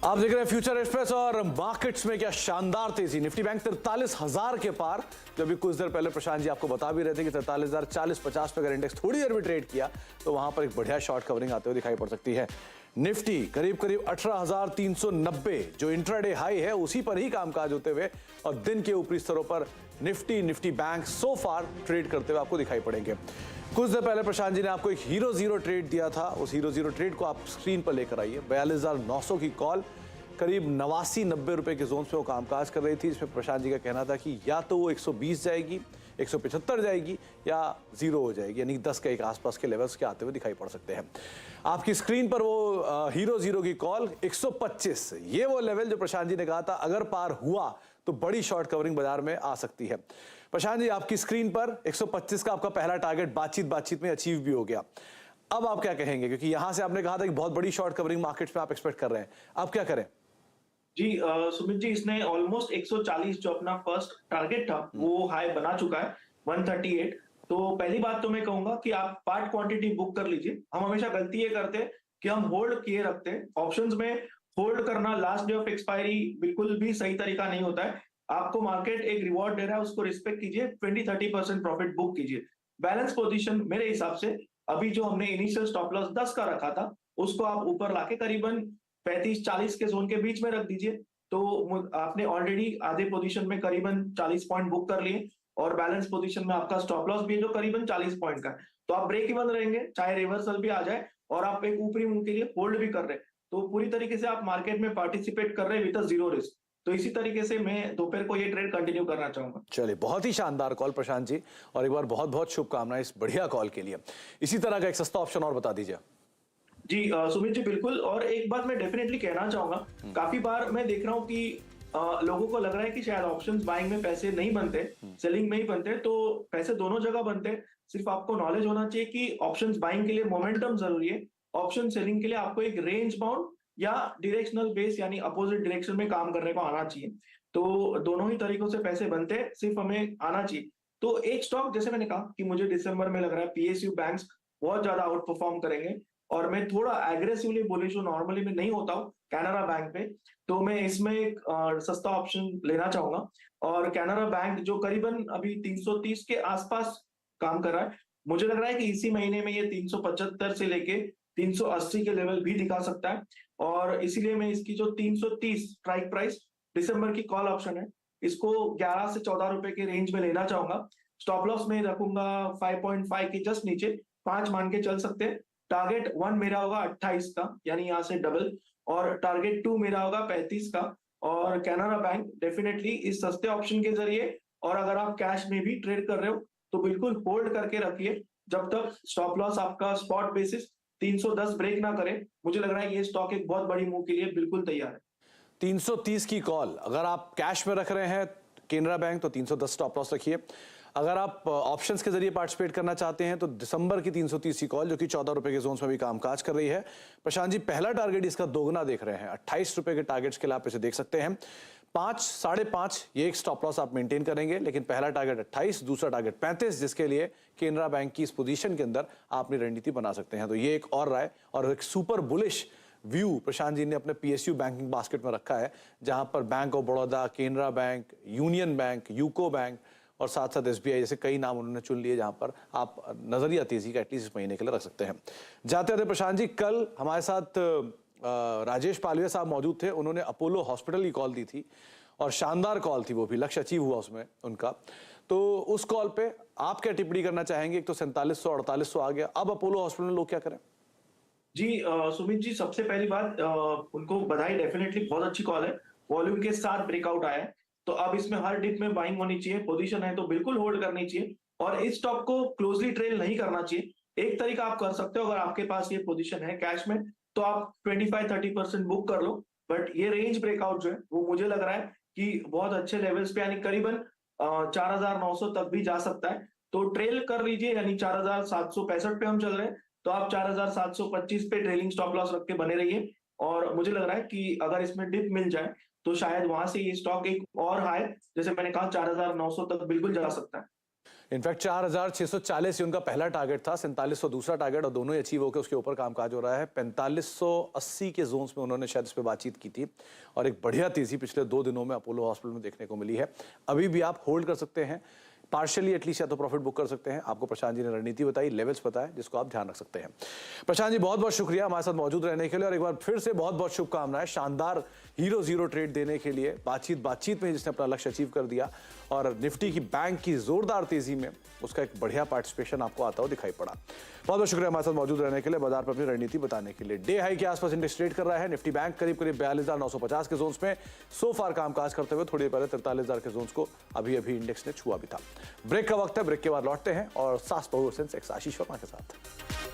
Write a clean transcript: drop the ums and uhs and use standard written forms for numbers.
आप देख रहे हैं फ्यूचर एक्सप्रेस और मार्केट्स में क्या शानदार तेजी। निफ्टी बैंक 43,000 के पार। जब भी कुछ देर पहले प्रशांत जी आपको बता भी रहे थे कि 43,040-50 पे अगर इंडेक्स थोड़ी देर भी ट्रेड किया तो वहां पर एक बढ़िया शॉर्ट कवरिंग आते हुए दिखाई पड़ सकती है। निफ्टी करीब करीब 18,390 जो इंट्राडे हाई है उसी पर ही कामकाज होते हुए और दिन के ऊपरी स्तरों पर निफ्टी बैंक सो फार ट्रेड करते हुए आपको दिखाई पड़ेंगे। कुछ देर पहले प्रशांत जी ने आपको एक हीरो जीरो ट्रेड दिया था, उस हीरो जीरो ट्रेड को आप स्क्रीन पर लेकर आइए। 42,900 की कॉल करीब 89-90 रुपए के जोन पे वो कामकाज कर रही थी, जिसमें प्रशांत जी का कहना था कि या तो वो 120 जाएगी, 175 जाएगी या जीरो हो जाएगी, यानी 10 के एक आसपास के लेवल्स के आते हुए दिखाई पड़ सकते हैं। आपकी स्क्रीन पर वो हीरो जीरो की कॉल 125, ये वो लेवल जो प्रशांत जी ने कहा था अगर पार हुआ तो बड़ी शॉर्ट कवरिंग बाजार में आ सकती है। प्रशांत जी आपकी स्क्रीन पर 125 का आपका पहला टारगेट बातचीत में अचीव भी हो गया। अब आप क्या कहेंगे, क्योंकि यहां से आपने कहा था कि बहुत बड़ी शॉर्ट कवरिंग मार्केट्स में आप एक्सपेक्ट कर रहे हैं, अब क्या करें? जी सुमित जी, इसने ऑलमोस्ट 140 जो अपना फर्स्ट टारगेट था वो हाई बना चुका है 138। तो पहली बात तो मैं कहूंगा कि आप पार्ट क्वांटिटी बुक कर लीजिए। हम हमेशा गलती ये करते हैं कि हम होल्ड किए रखते हैं। ऑप्शंस में होल्ड करना लास्ट डे ऑफ एक्सपायरी बिल्कुल भी सही तरीका नहीं होता है। आपको मार्केट एक रिवॉर्ड दे रहा है, उसको रिस्पेक्ट कीजिए, 20-30% प्रॉफिट बुक कीजिए। बैलेंस पोजीशन मेरे हिसाब से अभी जो हमने इनिशियल स्टॉप लॉस 10 का रखा था उसको आप ऊपर लाके करीबन 35-40 के जोन के बीच में रख दीजिए। तो आपने ऑलरेडी आधे पोजीशन में करीबन 40 पॉइंट बुक कर लिए और बैलेंस पोजीशन में आपका स्टॉप लॉस भी है जो करीबन 40 पॉइंट का है। तो आप ब्रेक इवन रहेंगे चाहे रिवर्सल भी आ जाए और आप एक ऊपरी मूव के लिए होल्ड भी कर रहे हैं। तो पूरी तरीके से आप मार्केट में पार्टिसिपेट कर रहे हैं विद जीरो रिस्क। तो इसी तरीके से मैं दोपहर को ये ट्रेड कंटिन्यू करना चाहूंगा। चलिए, बहुत ही शानदार कॉल प्रशांत जी, और एक बार बहुत बहुत शुभकामनाएं इस बढ़िया कॉल के लिए। इसी तरह का एक सस्ता ऑप्शन और बता दीजिए। जी सुमित जी, बिल्कुल। और एक बात मैं डेफिनेटली कहना चाहूंगा, काफी बार मैं देख रहा हूँ कि लोगों को लग रहा है कि शायद ऑप्शंस बाइंग में पैसे नहीं बनते, सेलिंग में ही बनते, तो पैसे दोनों जगह बनते हैं। सिर्फ आपको नॉलेज होना चाहिए कि ऑप्शंस बाइंग के लिए मोमेंटम जरूरी है, ऑप्शन सेलिंग के लिए आपको एक रेंज बाउंड या डायरेक्शनल बेस यानी अपोजिट डायरेक्शन में काम करने को आना चाहिए। तो दोनों ही तरीकों से पैसे बनते हैं, सिर्फ हमें आना चाहिए। तो एक स्टॉक जैसे मैंने कहा कि मुझे दिसंबर में लग रहा है पीएसयू बैंक्स बहुत ज्यादा आउट परफॉर्म करेंगे और मैं थोड़ा एग्रेसिवली बुलिश हूं, नॉर्मली मैं नहीं होता हूं कैनरा बैंक पे। तो मैं इसमें एक सस्ता ऑप्शन लेना चाहूंगा और कैनरा बैंक जो करीबन अभी 330 के आसपास काम कर रहा है, मुझे लग रहा है कि इसी महीने में ये 375 से लेके 380 के लेवल भी दिखा सकता है। और इसीलिए मैं इसकी जो 330 स्ट्राइक प्राइस दिसंबर की कॉल ऑप्शन है, इसको 11 से 14 रुपए के रेंज में लेना चाहूंगा। स्टॉप लॉस में रखूंगा 5.5 के जस्ट नीचे, 5 मान के चल सकते हैं। टारगेट 1 मेरा होगा 28 का, यानी यहाँ से डबल, और टारगेट 2 मेरा होगा 35 का। और कैनरा बैंक डेफिनेटली इस सस्ते ऑप्शन के जरिए, और अगर आप कैश में भी ट्रेड कर रहे हो तो बिल्कुल होल्ड करके रखिए जब तक स्टॉप लॉस आपका स्पॉट बेसिस 310 ब्रेक ना करे। मुझे लग रहा है ये स्टॉक एक बहुत बड़ी मूव के लिए बिल्कुल तैयार है। 330 की कॉल अगर आप कैश में रख रहे हैं केनरा बैंक तो 310 स्टॉप लॉस रखिए। अगर आप ऑप्शंस के जरिए पार्टिसिपेट करना चाहते हैं तो दिसंबर की 330 की कॉल जो कि 14 रुपए के जोन में भी कामकाज कर रही है। प्रशांत जी पहला टारगेट इसका दोगुना देख रहे हैं, 28 रुपए के टारगेट्स के लिए आप इसे देख सकते हैं। 5, 5.5 ये एक स्टॉप लॉस आप मेंटेन करेंगे, लेकिन पहला टारगेट 28, दूसरा टारगेट 35, जिसके लिए केनरा बैंक की इस पोजीशन के अंदर आप अपनी रणनीति बना सकते हैं। तो ये एक और राय और एक super bullish view Prashant ji ने अपने पीएसयू बैंकिंग बास्केट में रखा है, जहां पर bank of Baroda, Canara bank, union bank, UCO bank और साथ साथ एसबीआई जैसे कई नाम उन्होंने चुन लिए, जहां पर आप नजरिया तेजी का एटलीस्ट इस महीने के लिए रख सकते हैं। जाते जाते प्रशांत जी, कल हमारे साथ राजेश पालवे साहब मौजूद थे, उन्होंने अपोलो हॉस्पिटल की कॉल दी थी और शानदार कॉल थी, वो भी लक्ष्य अचीव हुआ उसमें उनका। तो उस कॉल पे आप क्या टिप्पणी करना चाहेंगे? एक तो 4700 4800 आ गया, अब अपोलो हॉस्पिटल में लोग क्या करें? जी सुमित जी, सबसे पहली बात उनको बधाई, डेफिनेटली बहुत अच्छी कॉल है, वॉल्यूम के साथ ब्रेकआउट आया है। तो अब इसमें हर डिप में बाइंग होनी चाहिए, पोजीशन है तो बिल्कुल होल्ड करनी चाहिए और इस स्टॉक को क्लोजली ट्रेल नहीं करना चाहिए। एक तरीका आप कर सकते हो, अगर आपके पास ये पोजीशन है कैश में तो आप 25-30% बुक कर लो, बट ये रेंज ब्रेकआउट जो है वो मुझे लग रहा है कि बहुत अच्छे लेवल्स पे, यानी करीबन 4,900 तक भी जा सकता है। तो ट्रेल कर लीजिए, यानी 4,765 पे हम चल रहे हैं, तो आप 4,725 पे ट्रेलिंग स्टॉप लॉस रख के बने रहिए। और मुझे लग रहा है कि अगर इसमें डिप मिल जाए तो शायद वहां से ये स्टॉक एक और हाई, जैसे मैंने कहा 4,900 तक बिल्कुल जा सकता है। इनफैक्ट 4640 ही उनका पहला टारगेट था, 4700 दूसरा टारगेट, और दोनों ही अचीव होकर उसके ऊपर कामकाज हो रहा है। 4580 के जोन्स में उन्होंने शायद इस पर बातचीत की थी, और एक बढ़िया तेजी पिछले 2 दिनों में अपोलो हॉस्पिटल में देखने को मिली है। अभी भी आप होल्ड कर सकते हैं, पार्शियली एटलीस्ट, या तो प्रॉफिट बुक कर सकते हैं। आपको प्रशांत जी ने रणनीति बताई, लेवल्स बताए, जिसको आप ध्यान रख सकते हैं। प्रशांत जी, बहुत बहुत शुक्रिया हमारे साथ मौजूद रहने के लिए, और एक बार फिर से बहुत बहुत शुभकामनाएं शानदार हीरो जीरो ट्रेड देने के लिए। बातचीत में जिसने अपना लक्ष्य अचीव कर दिया, और निफ्टी की बैंक की जोरदार तेजी में उसका एक बढ़िया पार्टिसिपेशन आपको आता हुआ दिखाई पड़ा। बहुत बहुत शुक्रिया हमारे साथ मौजूद रहने के लिए, बाजार पर अपनी रणनीति बताने के लिए। डे हाई के आसपास इंडेक्स ट्रेड कर रहा है। निफ्टी बैंक करीब 42,950 के जोन्स में सो फार कामकाज करते हुए, थोड़ी देर पहले 43,000 के जोन्स को अभी इंडेक्स ने छुआ भी था। ब्रेक का वक्त है, ब्रेक के बाद लौटते हैं और सास बहु सेंसेक्स आशीष वर्मा के साथ।